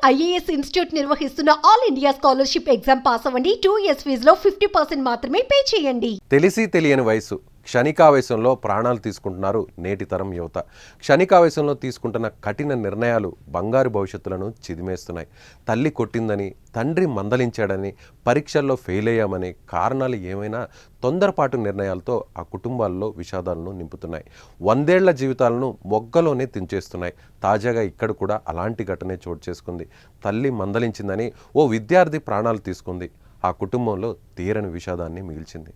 IAS institute నిర్వహిస్తున్న all India scholarship exam pass అవ్వండి. 2 years ఫీజులో 50% మాత్రమే పే చేయండి. తెలిసి తెలియని వయసు క్షణికావేశంలో ప్రాణాలు తీసుకుంటున్నారు నేటి తరం యువత. క్షణికావేశంలో తీసుకుంటున్న కఠిన నిర్ణయాలు బంగారు భవిష్యత్తులను చిదిమేస్తున్నాయి. తల్లి కొట్టిందని, తండ్రి మందలించాడని, పరీక్షల్లో ఫెయిల్ అయ్యామని కారణాలు ఏమైనా తొందరపాటు నిర్ణయాలతో ఆ కుటుంబాల్లో విషాదాలను నింపుతున్నాయి. 100 ఏళ్ల జీవితాలను మొగ్గలోనే తుంచేస్తున్నాయి. తాజాగా ఇక్కడ కూడా అలాంటి ఘటనే చోటు చేసుకుంది. తల్లి మందలించిందని ఓ విద్యార్థి ప్రాణాలు తీసుకుంది. ఆ కుటుంబంలో తీరని విషాదాన్ని మిగిల్చింది.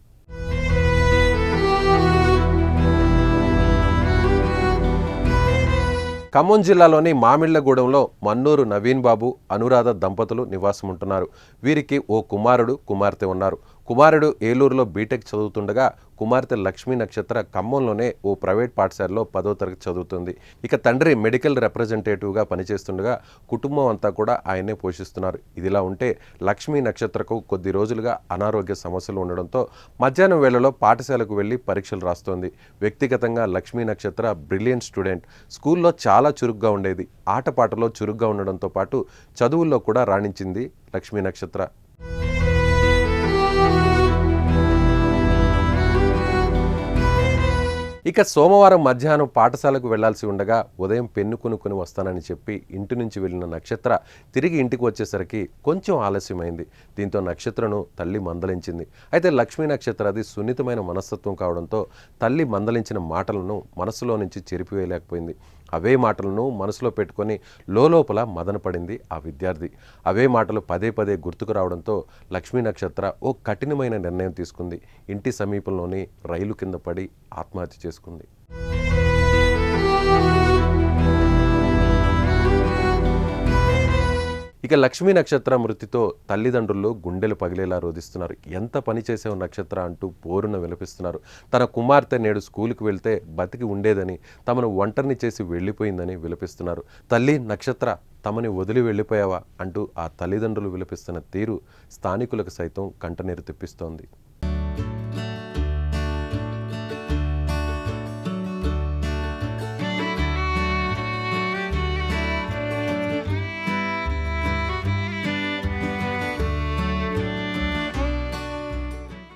ఖమ్మం జిల్లాలోని మామిళ్లగూడెంలో మన్నూరు నవీన్ బాబు, అనురాధ దంపతులు నివాసం ఉంటున్నారు. వీరికి ఓ కుమారుడు, కుమార్తె ఉన్నారు. కుమారుడు ఏలూరులో బీటెక్ చదువుతుండగా కుమార్తె లక్ష్మీ నక్షత్ర ఖమ్మంలోనే ఓ ప్రైవేట్ పాఠశాలలో 10వ తరగతి చదువుతుంది. ఇక తండ్రి మెడికల్ రిప్రజెంటేటివ్గా పనిచేస్తుండగా కుటుంబం అంతా కూడా ఆయన్నే పోషిస్తున్నారు. ఇదిలా ఉంటే లక్ష్మీ నక్షత్రకు కొద్ది రోజులుగా అనారోగ్య సమస్యలు ఉండడంతో మధ్యాహ్నం వేళలో పాఠశాలకు వెళ్లి పరీక్షలు రాస్తోంది. వ్యక్తిగతంగా లక్ష్మీ నక్షత్ర బ్రిలియంట్ స్టూడెంట్. స్కూల్లో చాలా చురుగ్గా ఉండేది. ఆటపాటలో చురుగ్గా ఉండడంతో పాటు చదువుల్లో కూడా రాణించింది లక్ష్మీ నక్షత్ర. ఇక సోమవారం మధ్యాహ్నం పాఠశాలకు వెళ్లాల్సి ఉండగా ఉదయం పెన్ను కొనుక్కొని వస్తానని చెప్పి ఇంటి నుంచి వెళ్లిన నక్షత్ర తిరిగి ఇంటికి వచ్చేసరికి కొంచెం ఆలస్యమైంది. దీంతో నక్షత్రను తల్లి మందలించింది. అయితే లక్ష్మీ నక్షత్ర అది సున్నితమైన మనస్తత్వం కావడంతో తల్లి మందలించిన మాటలను మనసులో నుంచి చెరిపివేయలేకపోయింది. అవే మాటలను మనసులో పెట్టుకొని లోపల మదనపడింది ఆ విద్యార్థి. అవే మాటలు పదే పదే గుర్తుకు రావడంతో లక్ష్మీ నక్షత్ర ఓ కఠినమైన నిర్ణయం తీసుకుంది. ఇంటి సమీపంలోని రైలు కింద పడి ఆత్మహత్య చేసుకుంది. ఇక లక్ష్మీ నక్షత్ర మృతితో తల్లిదండ్రులు గుండెలు పగిలేలా రోధిస్తున్నారు. ఎంత పని చేసావు నక్షత్ర అంటూ పోరున విలపిస్తున్నారు. తన కుమార్తె నేడు స్కూలుకు వెళ్తే బతికి ఉండేదని, తమను ఒంటరిని చేసి వెళ్ళిపోయిందని విలపిస్తున్నారు. తల్లి నక్షత్ర, తమని వదిలి వెళ్ళిపోయావా అంటూ ఆ తల్లిదండ్రులు విలపిస్తున్న తీరు స్థానికులకు సైతం కంటనీరు తెప్పిస్తోంది.